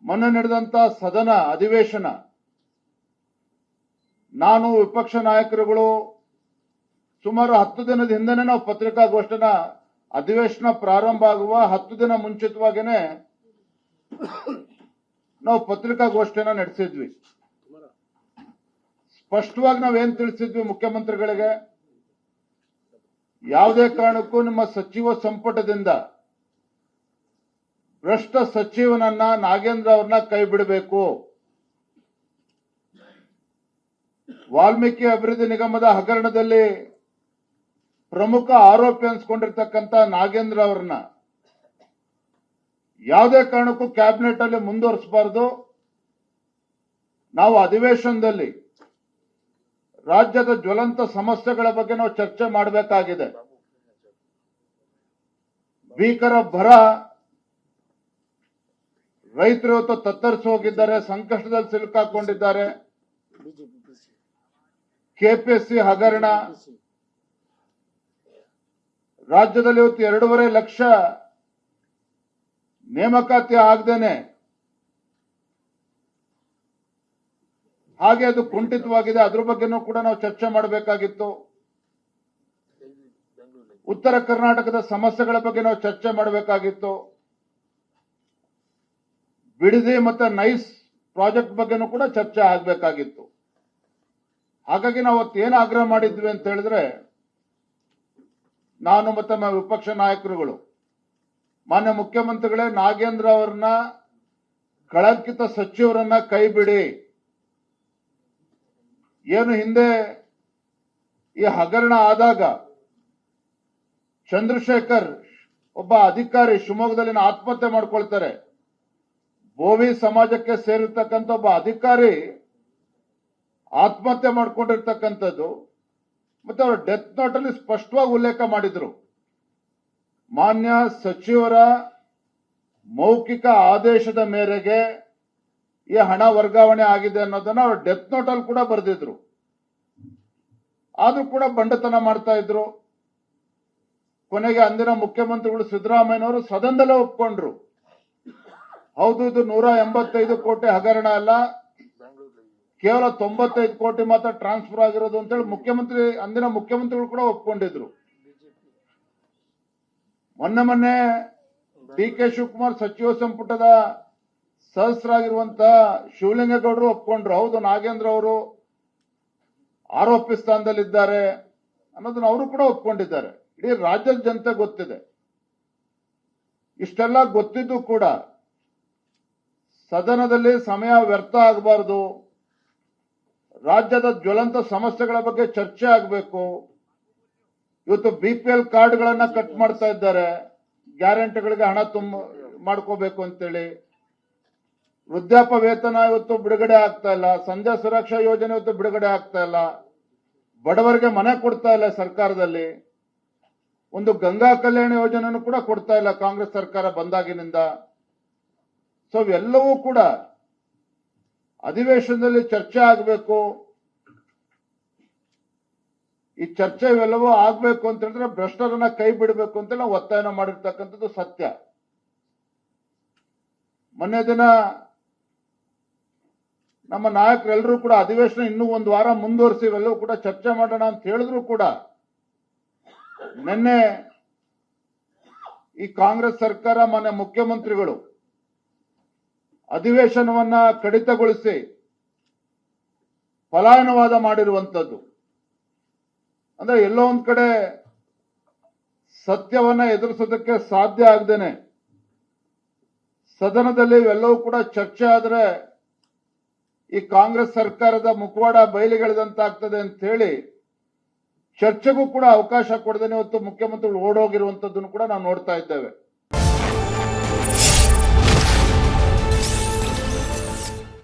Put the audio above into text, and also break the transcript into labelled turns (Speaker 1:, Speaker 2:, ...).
Speaker 1: ಮೊನ್ನೆ ನಡೆದಂತ ಸದನ ಅಧಿವೇಶನ, ನಾನು ವಿಪಕ್ಷ ನಾಯಕರುಗಳು ಸುಮಾರು 10 ದಿನದ ಹಿಂದೆನೆ ನಾವು ಪತ್ರಿಕಾಗೋಷ್ಠಿನ ಅಧಿವೇಶನ ಪ್ರಾರಂಭ ಆಗುವ 10 ದಿನ ಮುಂಚಿತವಾಗಿನೇ ನಾವು ಪತ್ರಿಕಾಗೋಷ್ಠಿನ ನಡೆಸಿದ್ವಿ. ಸ್ಪಷ್ಟವಾಗಿ ನಾವೇನ್ ತಿಳಿಸಿದ್ವಿ ಮುಖ್ಯಮಂತ್ರಿಗಳಿಗೆ, ಯಾವುದೇ ಕಾರಣಕ್ಕೂ ನಿಮ್ಮ ಸಚಿವ ಸಂಪುಟದಿಂದ ಭ್ರಷ್ಟ ಸಚಿವನನ್ನ ನಾಗೇಂದ್ರ ಅವ್ರನ್ನ ಕೈ ಬಿಡಬೇಕು. ವಾಲ್ಮೀಕಿ ಅಭಿವೃದ್ಧಿ ನಿಗಮದ ಹಗರಣದಲ್ಲಿ ಪ್ರಮುಖ ಆರೋಪಿ ಅನ್ಸ್ಕೊಂಡಿರ್ತಕ್ಕಂಥ ನಾಗೇಂದ್ರ ಅವ್ರನ್ನ ಯಾವುದೇ ಕಾರಣಕ್ಕೂ ಕ್ಯಾಬಿನೆಟ್ ಅಲ್ಲಿ ಮುಂದುವರಿಸಬಾರದು. ನಾವು ಅಧಿವೇಶನದಲ್ಲಿ ರಾಜ್ಯದ ಜ್ವಲಂತ ಸಮಸ್ಯೆಗಳ ಬಗ್ಗೆ ನಾವು ಚರ್ಚೆ ಮಾಡಬೇಕಾಗಿದೆ. ಭೀಕರ ಬರ, ರೈತರು ಇವತ್ತು ತತ್ತರಿಸಿ ಹೋಗಿದ್ದಾರೆ, ಸಂಕಷ್ಟದಲ್ಲಿ ಸಿಲುಕಾಕೊಂಡಿದ್ದಾರೆ. ಕೆಪಿಎಸ್ಸಿ ಹಗರಣ, ರಾಜ್ಯದಲ್ಲಿ ಇವತ್ತು 2.5 ಲಕ್ಷ ನೇಮಕಾತಿ ಆಗದೇನೆ ಹಾಗೆ ಅದು ಕುಂಠಿತವಾಗಿದೆ. ಅದ್ರ ಬಗ್ಗೆನೂ ಕೂಡ ನಾವು ಚರ್ಚೆ ಮಾಡಬೇಕಾಗಿತ್ತು. ಉತ್ತರ ಕರ್ನಾಟಕದ ಸಮಸ್ಯೆಗಳ ಬಗ್ಗೆ ನಾವು ಚರ್ಚೆ ಮಾಡಬೇಕಾಗಿತ್ತು. ಬಿಡದಿ ಮತ್ತೆ ನೈಸ್ ಪ್ರಾಜೆಕ್ಟ್ ಬಗ್ಗೆನೂ ಕೂಡ ಚರ್ಚೆ ಆಗಬೇಕಾಗಿತ್ತು. ಹಾಗಾಗಿ ನಾವು ಏನು ಆಗ್ರಹ ಮಾಡಿದ್ವಿ ಅಂತ ಹೇಳಿದ್ರೆ, ನಾನು ಮತ್ತೆ ನಮ್ಮ ವಿಪಕ್ಷ ನಾಯಕರುಗಳು, ಮಾನ್ಯ ಮುಖ್ಯಮಂತ್ರಿಗಳೇ, ನಾಗೇಂದ್ರ ಅವರನ್ನ ಕಳಂಕಿತ ಸಚಿವರನ್ನ ಕೈ ಬಿಡಿ. ಏನು ಹಿಂದೆ ಈ ಹಗರಣ ಆದಾಗ ಚಂದ್ರಶೇಖರ್ ಒಬ್ಬ ಅಧಿಕಾರಿ ಶಿವಮೊಗ್ಗದಲ್ಲಿ ಆತ್ಮಹತ್ಯೆ ಮಾಡ್ಕೊಳ್ತಾರೆ. ಬೋವಿ ಸಮಾಜಕ್ಕೆ ಸೇರಿರ್ತಕ್ಕಂಥ ಒಬ್ಬ ಅಧಿಕಾರಿ ಆತ್ಮಹತ್ಯೆ ಮಾಡ್ಕೊಂಡಿರ್ತಕ್ಕಂಥದ್ದು. ಮತ್ತೆ ಅವರು ಡೆತ್ ನೋಟ್ ಅಲ್ಲಿ ಸ್ಪಷ್ಟವಾಗಿ ಉಲ್ಲೇಖ ಮಾಡಿದ್ರು, ಮಾನ್ಯ ಸಚಿವರ ಮೌಖಿಕ ಆದೇಶದ ಮೇರೆಗೆ ಈ ಹಣ ವರ್ಗಾವಣೆ ಆಗಿದೆ ಅನ್ನೋದನ್ನ ಅವರು ಡೆತ್ ನೋಟ್ ಅಲ್ಲಿ ಕೂಡ ಬರೆದಿದ್ರು. ಆದ್ರೂ ಕೂಡ ಬಂಡತನ ಮಾಡ್ತಾ ಇದ್ರು. ಕೊನೆಗೆ ಅಂದಿನ ಮುಖ್ಯಮಂತ್ರಿಗಳು ಸಿದ್ದರಾಮಯ್ಯನವರು ಸದನದಲ್ಲೇ ಒಪ್ಕೊಂಡ್ರು, ಹೌದು ಇದು 185 ಕೋಟಿ ಹಗರಣ ಅಲ್ಲ, ಕೇವಲ 95 ಕೋಟಿ ಮಾತ್ರ ಟ್ರಾನ್ಸ್ಫರ್ ಆಗಿರೋದು ಅಂತೇಳಿ ಅಂದಿನ ಮುಖ್ಯಮಂತ್ರಿಗಳು ಕೂಡ ಒಪ್ಕೊಂಡಿದ್ರು. ಮೊನ್ನೆ ಡಿ ಕೆ ಶಿವಕುಮಾರ್ ಸಚಿವ ಸಂಪುಟದ ಸದಸ್ಯರಾಗಿರುವಂತಹ ಶಿವಲಿಂಗೇಗೌಡರು ಒಪ್ಕೊಂಡ್ರು, ಹೌದು ನಾಗೇಂದ್ರ ಅವರು ಆರೋಪಿ ಸ್ಥಾನದಲ್ಲಿದ್ದಾರೆ ಅನ್ನೋದನ್ನ ಅವರು ಕೂಡ ಒಪ್ಕೊಂಡಿದ್ದಾರೆ. ಇಡೀ ರಾಜ್ಯದ ಜನತೆ ಗೊತ್ತಿದೆ. ಇಷ್ಟೆಲ್ಲ ಗೊತ್ತಿದ್ದು ಕೂಡ ಸದನದಲ್ಲಿ ಸಮಯ ವ್ಯರ್ಥ ಆಗಬಾರದು, ರಾಜ್ಯದ ಜ್ವಲಂತ ಸಮಸ್ಯೆಗಳ ಬಗ್ಗೆ ಚರ್ಚೆ ಆಗಬೇಕು. ಇವತ್ತು ಬಿಪಿಎಲ್ ಕಾರ್ಡ್ಗಳನ್ನ ಕಟ್ ಮಾಡ್ತಾ ಇದ್ದಾರೆ, ಗ್ಯಾರಂಟಿಗಳಿಗೆ ಹಣ ಮಾಡ್ಕೋಬೇಕು ಅಂತೇಳಿ. ವೃದ್ಧಾಪ್ಯ ವೇತನ ಇವತ್ತು ಬಿಡುಗಡೆ ಆಗ್ತಾ ಇಲ್ಲ, ಸಂಧ್ಯಾ ಸುರಕ್ಷಾ ಯೋಜನೆ ಇವತ್ತು ಬಿಡುಗಡೆ ಆಗ್ತಾ ಇಲ್ಲ, ಬಡವರಿಗೆ ಮನೆ ಕೊಡ್ತಾ ಇಲ್ಲ ಸರ್ಕಾರದಲ್ಲಿ, ಒಂದು ಗಂಗಾ ಕಲ್ಯಾಣ ಯೋಜನೆಯನ್ನು ಕೂಡ ಕೊಡ್ತಾ ಇಲ್ಲ ಕಾಂಗ್ರೆಸ್ ಸರ್ಕಾರ ಬಂದಾಗಿನಿಂದ. ಸೊ ಇವೆಲ್ಲವೂ ಕೂಡ ಅಧಿವೇಶನದಲ್ಲಿ ಚರ್ಚೆ ಆಗಬೇಕು. ಈ ಚರ್ಚೆ ಇವೆಲ್ಲವೂ ಆಗ್ಬೇಕು ಅಂತ ಹೇಳಿದ್ರೆ ಭ್ರಷ್ಟರನ್ನ ಕೈ ಬಿಡಬೇಕು ಅಂತ ನಾವು ಒತ್ತಾಯ ಮಾಡಿರ್ತಕ್ಕಂಥದ್ದು ಸತ್ಯ. ಮೊನ್ನೆ ದಿನ ನಮ್ಮ ನಾಯಕರೆಲ್ಲರೂ ಕೂಡ ಅಧಿವೇಶನ ಇನ್ನೂ 1 ವಾರ ಮುಂದುವರಿಸಿ ಇವೆಲ್ಲವೂ ಕೂಡ ಚರ್ಚೆ ಮಾಡೋಣ ಅಂತ ಹೇಳಿದ್ರು ಕೂಡ ನಿನ್ನೆ ಈ ಕಾಂಗ್ರೆಸ್ ಸರ್ಕಾರ, ಮಾನ್ಯ ಮುಖ್ಯಮಂತ್ರಿಗಳು ಅಧಿವೇಶನವನ್ನ ಕಡಿತಗೊಳಿಸಿ ಪಲಾಯನವಾದ ಮಾಡಿರುವಂತದ್ದು. ಅಂದ್ರೆ ಎಲ್ಲೋ ಒಂದ್ ಕಡೆ ಸತ್ಯವನ್ನ ಎದುರಿಸೋದಕ್ಕೆ ಸಾಧ್ಯ ಆಗದೇನೆ ಸದನದಲ್ಲಿ ಇವೆಲ್ಲವೂ ಕೂಡ ಚರ್ಚೆ ಆದ್ರೆ ಈ ಕಾಂಗ್ರೆಸ್ ಸರ್ಕಾರದ ಮುಖವಾಡ ಬಯಲಿಗೆಳೆದಂತಾಗ್ತದೆ ಅಂತ ಹೇಳಿ ಚರ್ಚೆಗೂ ಕೂಡ ಅವಕಾಶ ಕೊಡದೇನೆ ಇವತ್ತು ಮುಖ್ಯಮಂತ್ರಿಗಳು ಓಡೋಗಿರುವಂತದ್ದನ್ನು ಕೂಡ ನಾವು ನೋಡ್ತಾ ಇದ್ದೇವೆ.